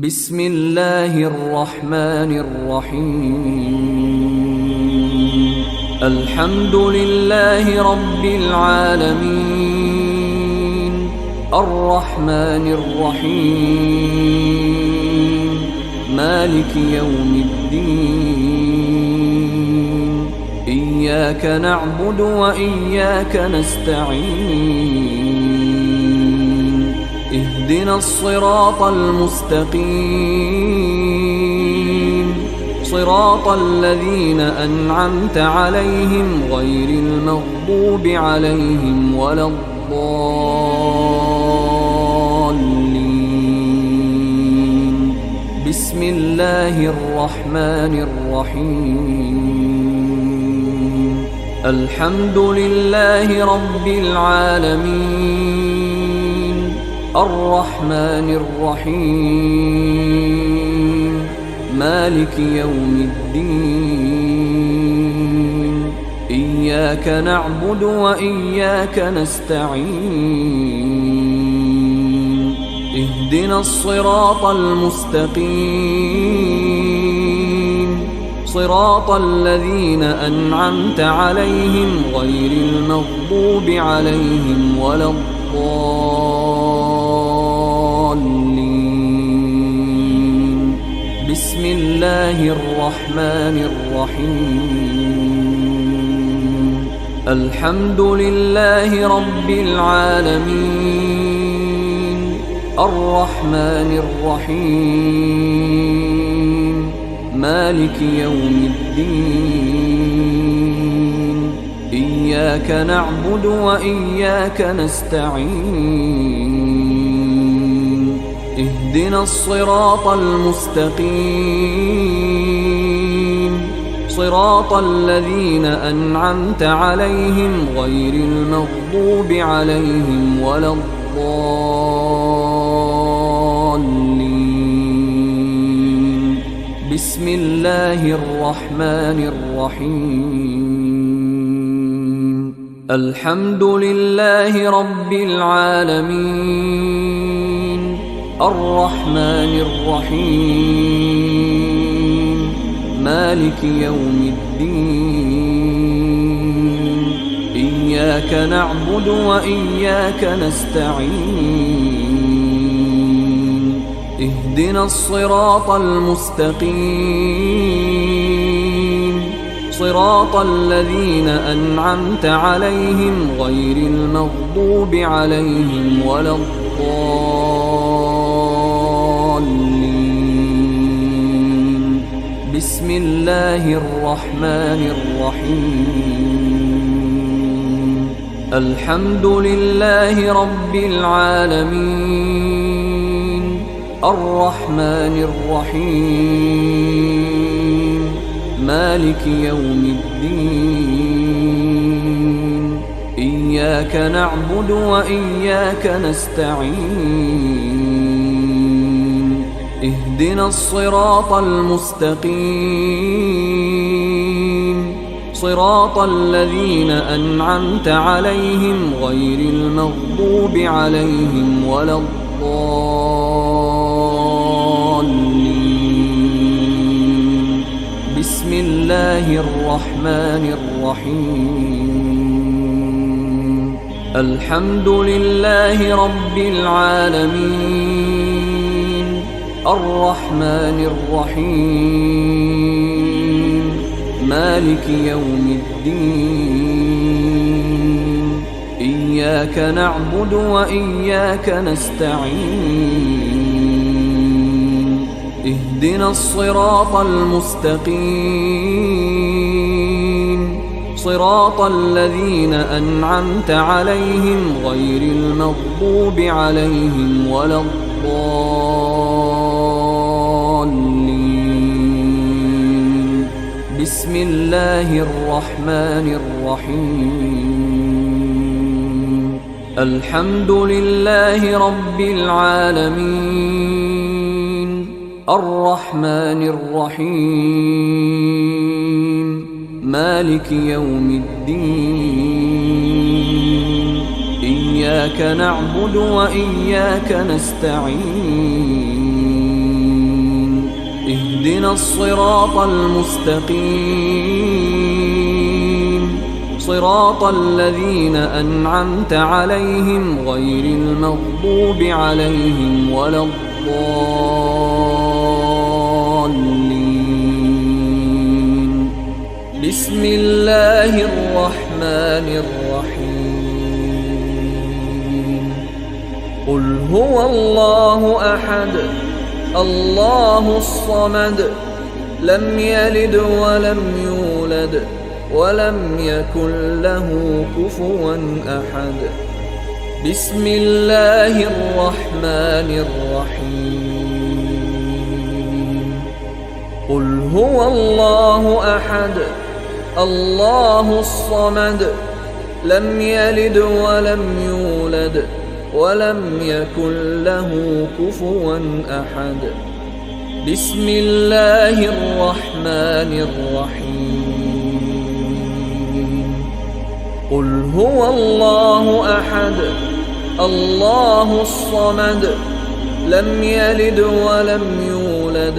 بسم الله الرحمن الرحيم. الحمد لله رب العالمين، الرحمن الرحيم، مالك يوم الدين. إياك نعبد وإياك نستعين. اهدنا الصراط المستقيم، صراط الذين أنعمت عليهم غير المغضوب عليهم ولا الضالين. بسم الله الرحمن الرحيم. الحمد لله رب العالمين، الرحمن الرحيم، مالك يوم الدين. إياك نعبد وإياك نستعين. اهدنا الصراط المستقيم، صراط الذين أنعمت عليهم غير المغضوب عليهم ولا الضالين. بسم الله الرحمن الرحيم. الحمد لله رب العالمين، الرحمن الرحيم، مالك يوم الدين. إياك نعبد وإياك نستعين. اهدنا الصراط المستقيم، صراط الذين أنعمت عليهم غير المغضوب عليهم ولا الضالين. بسم الله الرحمن الرحيم. الحمد لله رب العالمين، الرحمن الرحيم، مالك يوم الدين. إياك نعبد وإياك نستعين. اهدنا الصراط المستقيم، صراط الذين أنعمت عليهم غير المغضوب عليهم ولا الضالين. بسم الله الرحمن الرحيم. الحمد لله رب العالمين، الرحمن الرحيم، مالك يوم الدين. إياك نعبد وإياك نستعين. اهدنا الصراط المستقيم، صراط الذين أنعمت عليهم غير المغضوب عليهم ولا الضالين. بسم الله الرحمن الرحيم. الحمد لله رب العالمين، الرحمن الرحيم، مالك يوم الدين. إياك نعبد وإياك نستعين. اهدنا الصراط المستقيم، صراط الذين أنعمت عليهم غير المغضوب عليهم ولا الضالين. بسم الله الرحمن الرحيم. الحمد لله رب العالمين، الرحمن الرحيم، مالك يوم الدين. إياك نعبد وإياك نستعين. اهدنا الصراط المستقيم صراط الذين أنعمت عليهم غير المغضوب عليهم ولا الضالين. بسم الله الرحمن الرحيم. قل هو الله أحد الله الصمد لم يلد ولم يولد ولم يكن له كفوا أحد. بسم الله الرحمن الرحيم. قل هو الله أحد الله الصمد لم يلد ولم يولد ولم يكن له كفوا أحد. بسم الله الرحمن الرحيم. قل هو الله أحد الله الصمد لم يلد ولم يولد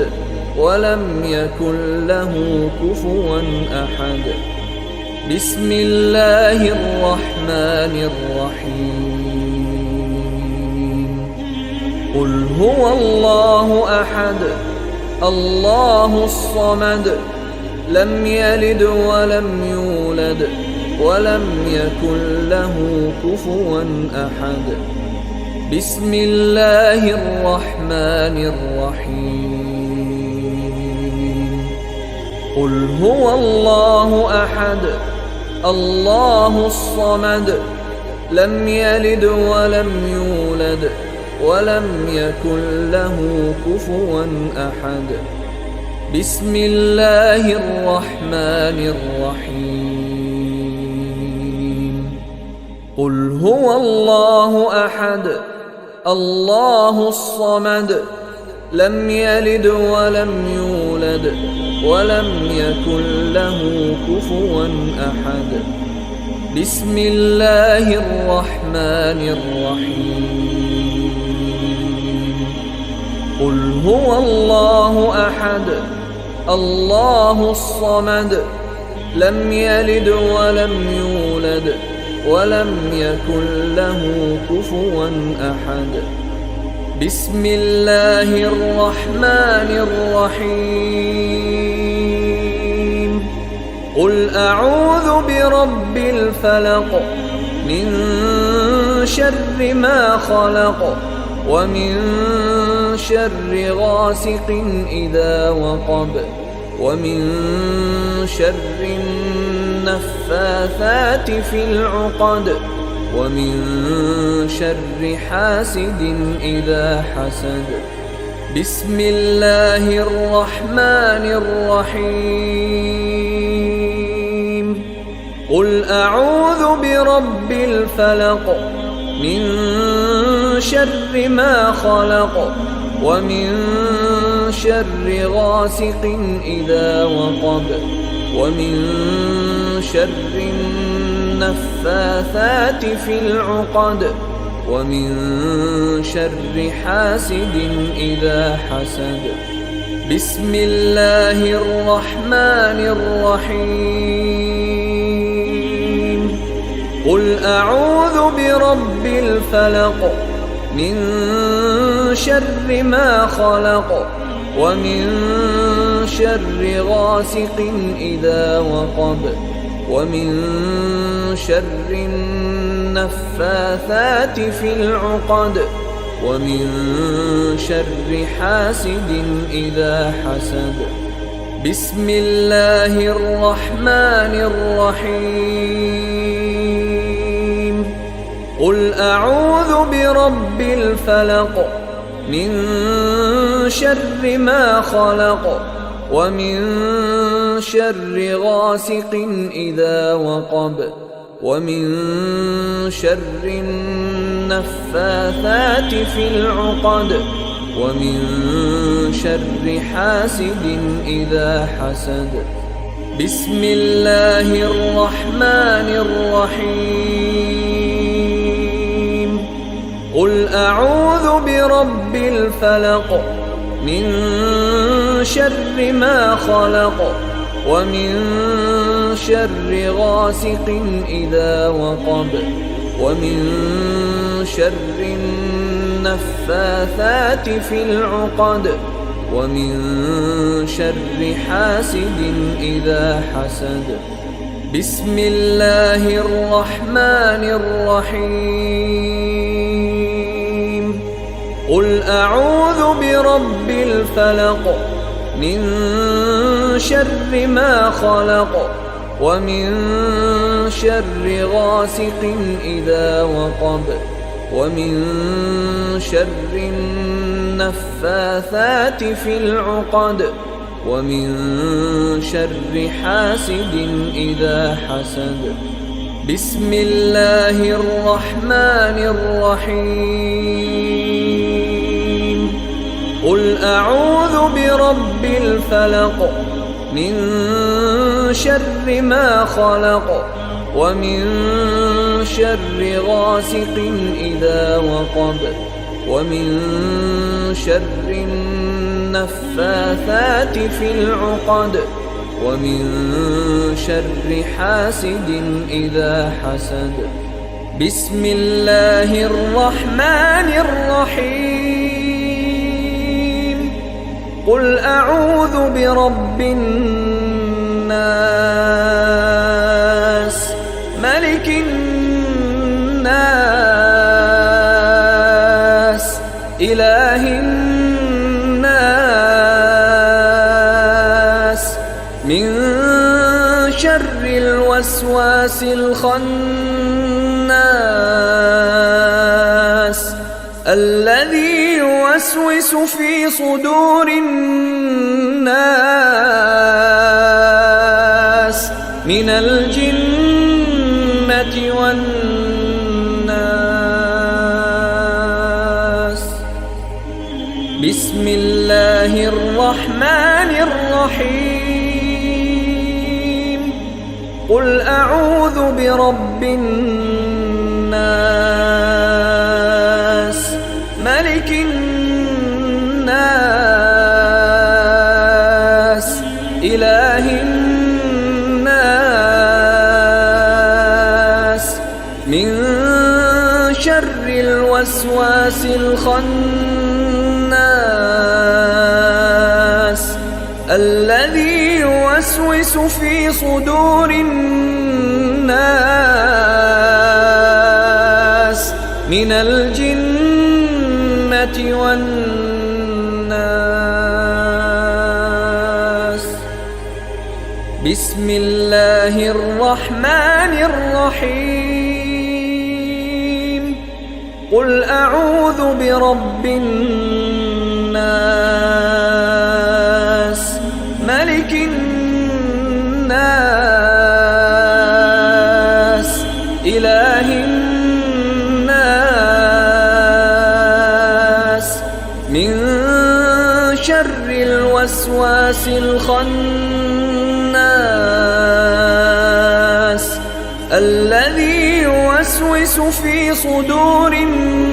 ولم يكن له كفوا أحد. بسم الله الرحمن الرحيم. قل هو الله أحد الله الصمد لم يلد ولم يولد ولم يكن له كفوا أحد. بسم الله الرحمن الرحيم. قل هو الله أحد الله الصمد لم يلد ولم يولد ولم يكن له كفوا أحد. بسم الله الرحمن الرحيم. قل هو الله أحد الله الصمد لم يلد ولم يولد ولم يكن له كفوا أحد. بسم الله الرحمن الرحيم. قل هو الله أحد الله الصمد لم يلد ولم يولد ولم يكن له كفوا أحد. بسم الله الرحمن الرحيم. قل أعوذ برب الفلق من شر ما خلق ومن شر غاسق إذا وقب ومن شر النفاثات في العقد ومن شر حاسد إذا حسد. بسم الله الرحمن الرحيم. قل أعوذ برب الفلق من شر ما خلق ومن شر غاسق إذا وقب ومن شر النفاثات في العقد ومن شر حاسد إذا حسد. بسم الله الرحمن الرحيم. قل أعوذ برب الفلق من شر ما خلق ومن شر غاسق إذا وقب ومن شر النفاثات في العقد ومن شر حاسد إذا حسد. بسم الله الرحمن الرحيم. قل أعوذ برب الفلق من شر ما خلق ومن شر غاسق إذا وقب ومن شر النفاثات في العقد ومن شر حاسد إذا حسد. بسم الله الرحمن الرحيم. قل أعوذ برب الفلق من شر ما خلق ومن شر غاسق إذا وقب ومن شر النفاثات في العقد ومن شر حاسد إذا حسد. بسم الله الرحمن الرحيم. قل أعوذ برب الفلق من شر ما خلق ومن شر غاسق إذا وقب ومن شر النفاثات في العقد ومن شر حاسد إذا حسد. بسم الله الرحمن الرحيم. قل أعوذ برب الفلق من شر ما خلق ومن شر غاسق إذا وقب ومن شر النفاثات في العقد ومن شر حاسد إذا حسد. بسم الله الرحمن الرحيم. قل أعوذ برب الناس ملك الناس إله الناس من شر الوسواس الخناس الذي يوسوس في صدور الناس من الجنة والناس. بسم الله الرحمن الرحيم. قل أعوذ برب الناس ملك الناس إله الناس من شر الوسواس الخناس الذي يوسوس في صدور الناس من الجنة والناس. بسم الله الرحمن الرحيم. قل أعوذ برب الناس ملك الناس إله الناس من شر الوسواس الخناس الذي يوسوس في صدور الناس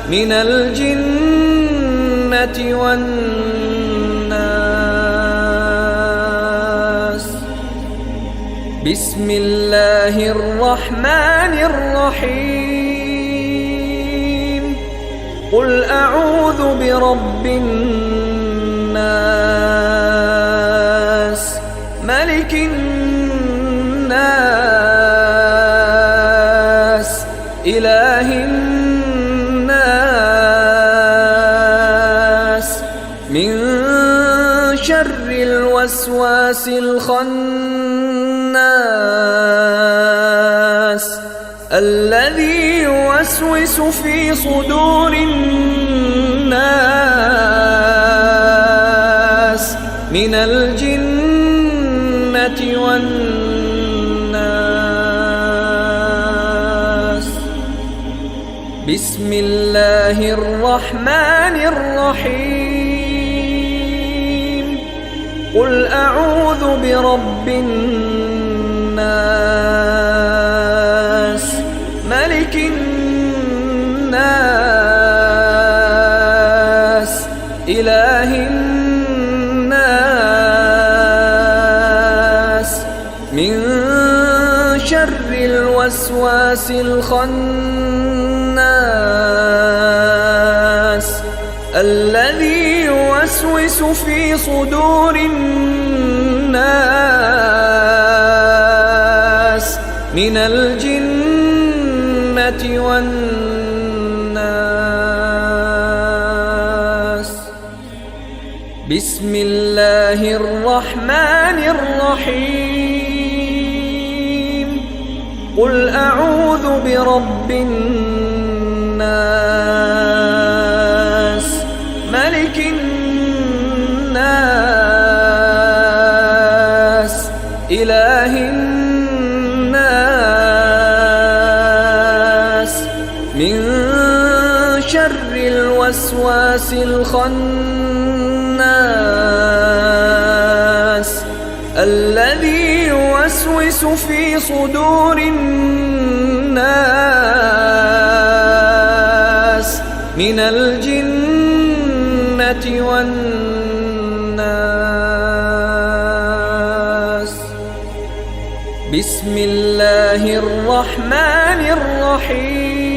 من الجنة والناس. بسم الله الرحمن الرحيم. قل أعوذ برب الناس ملك الناس إله الناس من شر الوسواس الخناس الذي يوسوس في صدور الناس من الجنة والناس. بسم الله الرحمن الرحيم. قل أعوذ برب الناس ملك الناس الوسواس الخناس الذي يوسوس في صدور الناس من الجنة والناس. بسم الله الرحمن الرحيم. قل أعوذ برب الناس ملك الناس إله الناس من شر الوسواس الخناس الذي يوسوس في صدور الناس من الجنة والناس. بسم الله الرحمن الرحيم.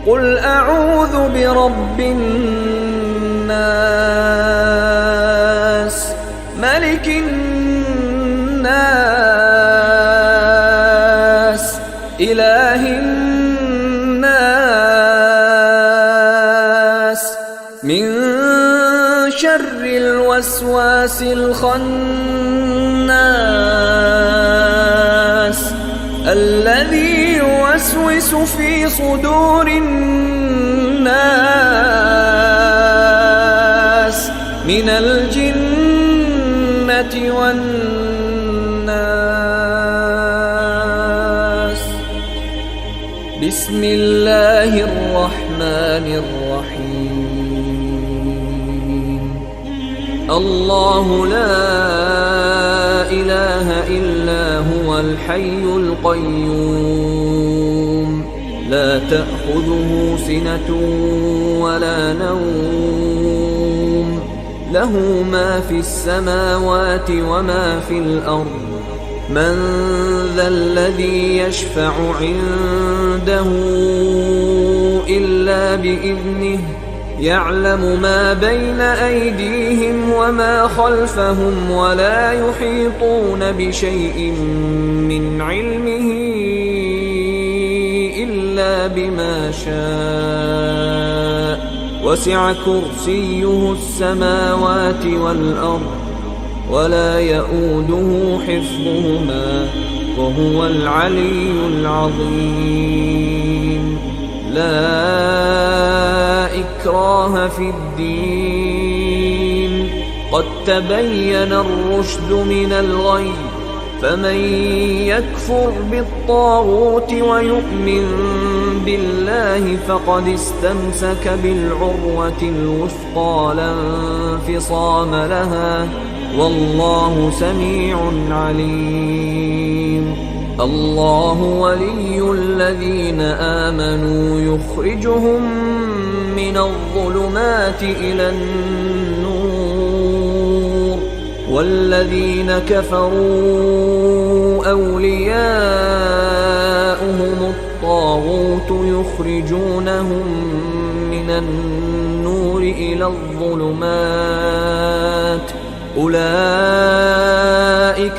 قل أعوذ برب الناس ملك الناس إله الناس من شر الوسواس الخناس الذي يوسوس في صدور الناس من الجنة والناس. بسم الله الرحمن الرحيم. الله لا إله إلا هو الحي القيوم لا تأخذه سنة ولا نوم له ما في السماوات وما في الأرض من ذا الذي يشفع عنده إلا بإذنه يعلم ما بين أيديهم وما خلفهم ولا يحيطون بشيء من علمه إلا بما شاء وسع كرسيه السماوات والأرض ولا يؤوده حفظهما وهو العلي العظيم. لا إكراه في الدين قد تبين الرشد من الغي فمن يكفر بالطاغوت ويؤمن بالله فقد استمسك بالعروة الوثقى لا انفصام لها والله سميع عليم. الله ولي الذين آمنوا يخرجهم من الظلمات إلى النور والذين كفروا أولياؤهم الطاغوت يخرجونهم من النور إلى الظلمات أولئك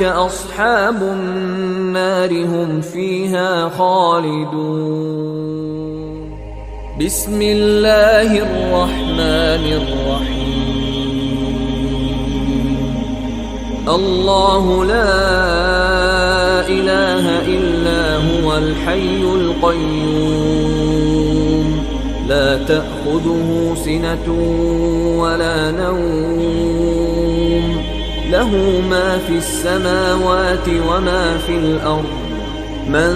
أصحاب النار هم فيها خالدون. بسم الله الرحمن الرحيم. الله لا إله إلا هو الحي القيوم لا تأخذه سنة ولا نوم له ما في السماوات وما في الأرض من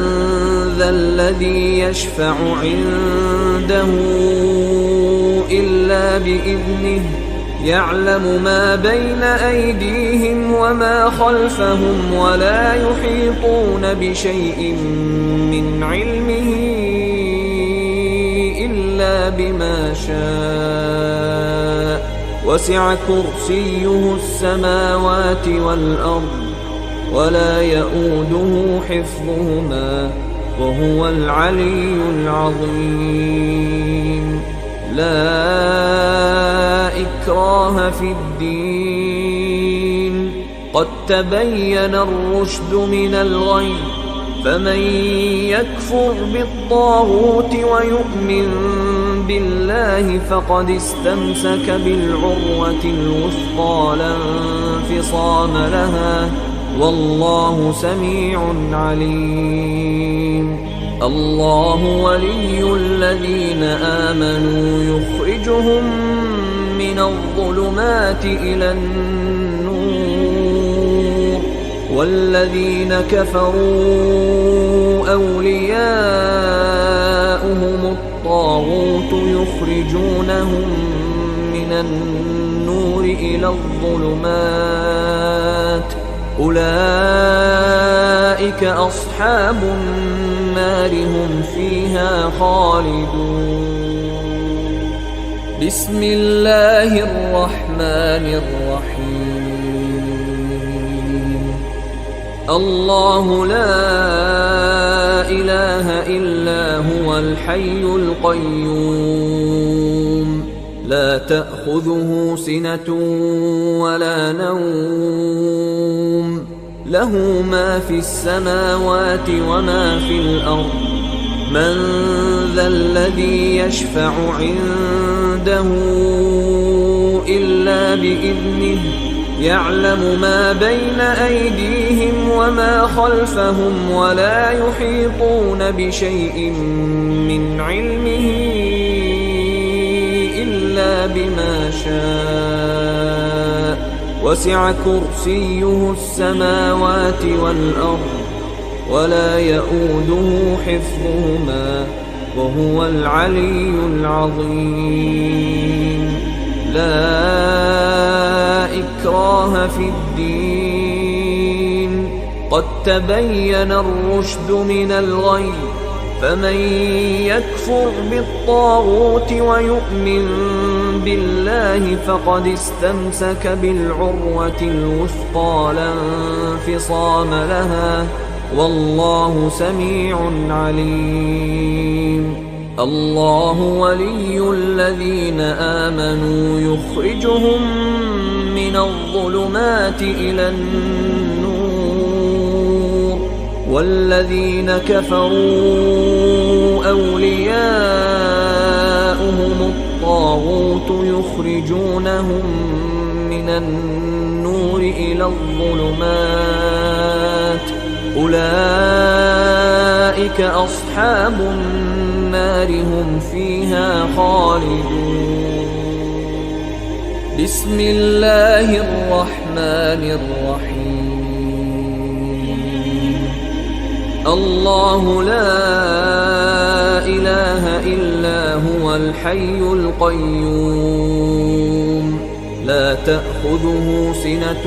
ذا الذي يشفع عنده إلا بإذنه يعلم ما بين أيديهم وما خلفهم ولا يحيطون بشيء من علمه إلا بما شاء وسع كرسيه السماوات والأرض ولا يؤوده حفظهما وهو العلي العظيم. لا إكراه في الدين، قد تبين الرشد من الغي، فمن يكفر بالطاغوت ويؤمن بالله فقد استمسك بالعروة الوثقى لا انفصام لها، والله سميع عليم. الله ولي الذين آمنوا يخرجهم من الظلمات إلى النور، والذين كفروا أولياؤهم الطاغوت يخرجونهم من النور إلى الظلمات، أولئك أصحاب النار هم فيها خالدون. بسم الله الرحمن الرحيم. الله لا إله إلا هو الحي القيوم، لا تأخذه سنة ولا نوم، له ما في السماوات وما في الأرض. من ذا الذي يشفع عنده إلا بإذنه، يعلم ما بين أيديهم وما خلفهم، ولا يحيطون بشيء من علمه إلا بما شاء، وسع كرسيه السماوات والأرض، ولا يؤوده حفظهما وهو العلي العظيم. لا إكراه في الدين، قد تبين الرشد من الغي، فمن يكفر بالطاغوت ويؤمن بالله فقد استمسك بالعروة الوثقى لا انفصام لها، والله سميع عليم. الله ولي الذين آمنوا يخرجهم من الظلمات إلى النور، والذين كفروا أولياؤهم الطاغوت يخرجونهم من النور إلى الظلمات، أولئك أصحاب النار هم فيها خالدون. بسم الله الرحمن الرحيم. الله لا إله إلا هو الحي القيوم، لا تأخذه سنة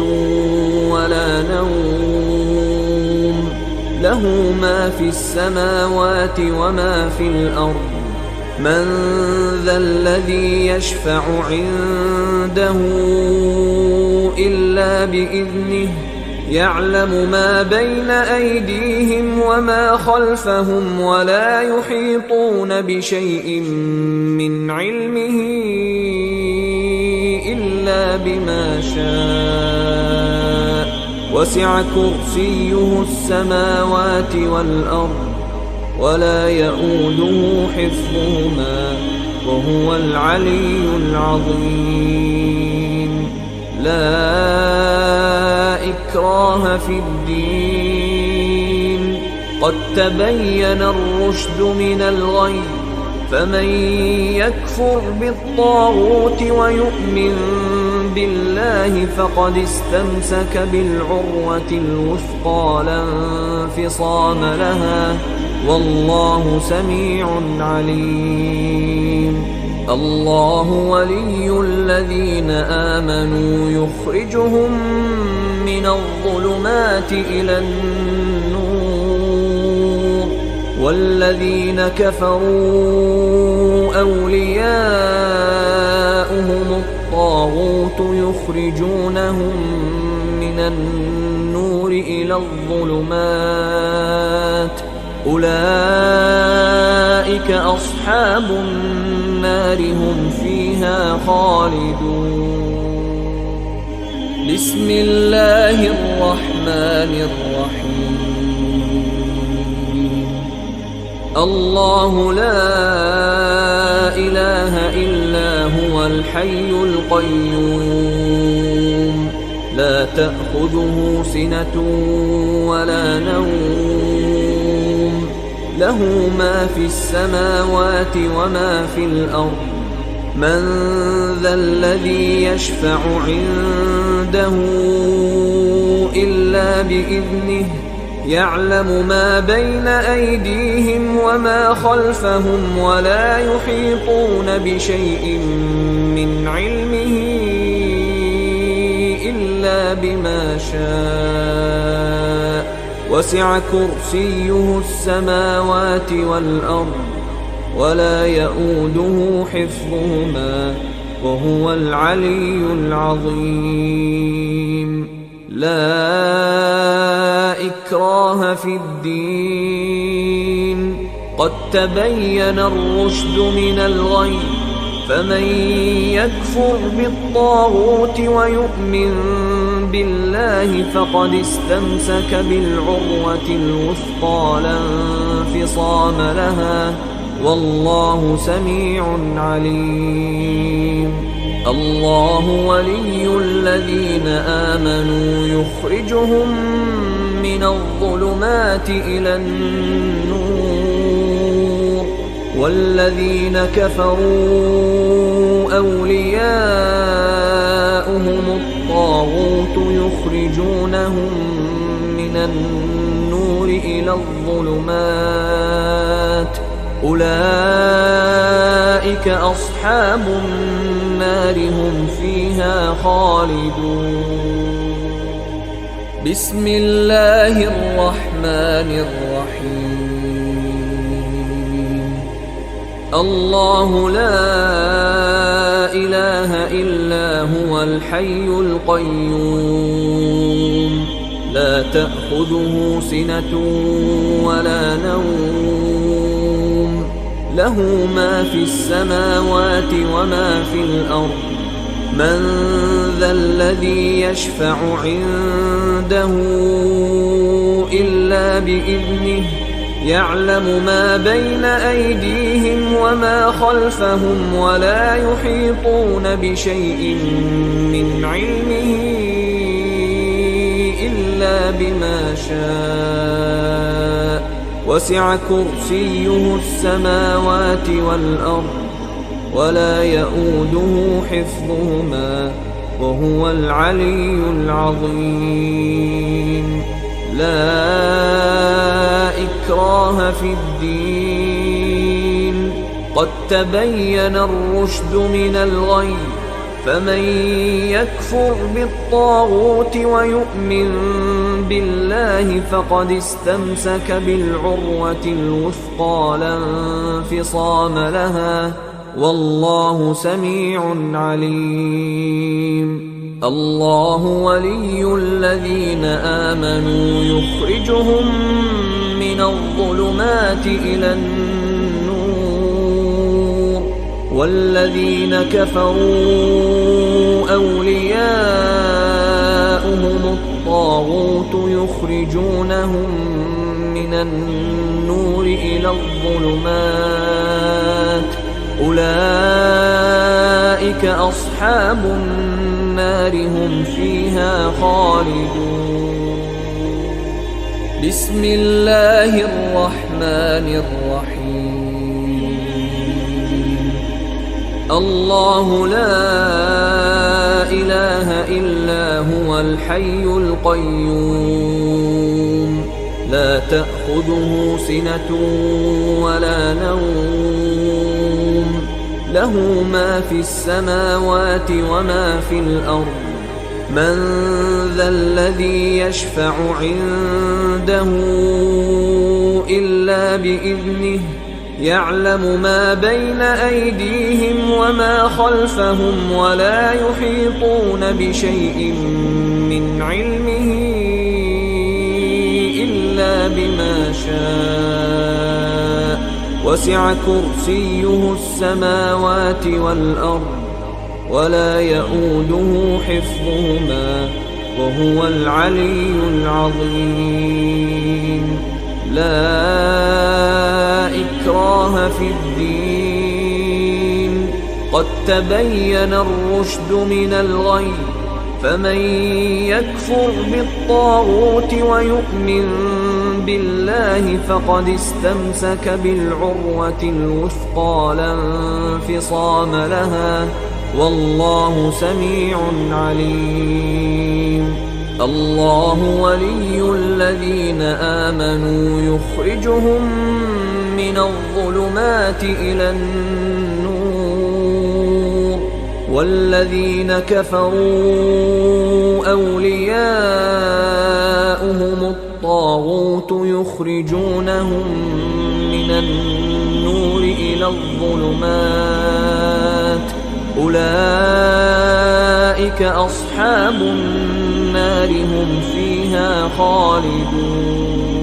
ولا نوم، له ما في السماوات وما في الأرض. من ذا الذي يشفع عنده إلا بإذنه، يعلم ما بين أيديهم وما خلفهم، ولا يحيطون بشيء من علمه إلا بما شاء، وسع كرسيه السماوات والأرض، ولا يؤوده حفظهما وهو العلي العظيم. لا إكراه في الدين، قد تبين الرشد من الغي، فمن يكفر بالطاغوت ويؤمن بالله فقد استمسك بالعروة الوثقى لا انفصام لها، والله سميع عليم. الله ولي الذين آمنوا يخرجهم من الظلمات إلى النور، والذين كفروا أولياؤهم الطاغوت يخرجونهم من النور إلى إلى الظلمات أولئك أصحاب النار هم فيها خالدون. بسم الله الرحمن الرحيم. الله لا إله إلا هو الحي القيوم لا تأخذه سنة ولا نوم له ما في السماوات وما في الأرض من ذا الذي يشفع عنده إلا بإذنه يعلم ما بين أيديهم وما خلفهم ولا يحيطون بشيء من علمه إلا بما شاء وسع كرسيه السماوات والأرض ولا يؤوده حفظهما وهو العلي العظيم. لا إكراه في الدين قد تبين الرشد من الغي فمن يكفر بالطاغوت ويؤمن بالله فقد استمسك بالعروة الوثقى لا انفصام لها والله سميع عليم. الله ولي الذين آمنوا يخرجهم من الظلمات إلى النور والذين كفروا أولياؤهم الطاغوت يخرجونهم من النور إلى الظلمات أولئك أصحاب النار هم فيها خالدون. بسم الله الرحمن الرحيم. الله لا إله إلا هو الحي القيوم لا تأخذه سنة ولا نوم له ما في السماوات وما في الأرض من ذا الذي يشفع عنده إلا بإذنه يعلم ما بين أيديهم وما خلفهم ولا يحيطون بشيء من علمه إلا بما شاء وسع كرسيه السماوات والأرض ولا يؤوده حفظهما وهو العلي العظيم. لا إكراه في الدين قد تبين الرشد من الغي فمن يكفر بالطاغوت ويؤمن بالله فقد استمسك بالعروة الوثقى لا انفصام لها والله سميع عليم. الله ولي الذين آمنوا يخرجهم من الظلمات إلى النور والذين كفروا أولياؤهم الطاغوت يخرجونهم من النور إلى الظلمات أولئك أصحاب النار هم فيها خالدون. بسم الله الرحمن الرحيم. الله لا إله إلا هو الحي القيوم لا تأخذه سنة ولا نوم له ما في السماوات وما في الأرض من ذا الذي يشفع عنده إلا بإذنه يعلم ما بين أيديهم وما خلفهم ولا يحيطون بشيء من علمه بما شاء وسع كرسيه السماوات والأرض ولا يئوده حفظهما وهو العلي العظيم. لا إكراه في الدين قد تبين الرشد من الغي فمن يكفر بالطاغوت ويؤمن بالله فقد استمسك بالعروة الوثقى لا انفصام لها والله سميع عليم. الله ولي الذين آمنوا يخرجهم من الظلمات إلى النور والذين كفروا أولياؤهم الطاغوت يخرجونهم من النور إلى الظلمات أولئك أصحاب النار هم فيها خالدون.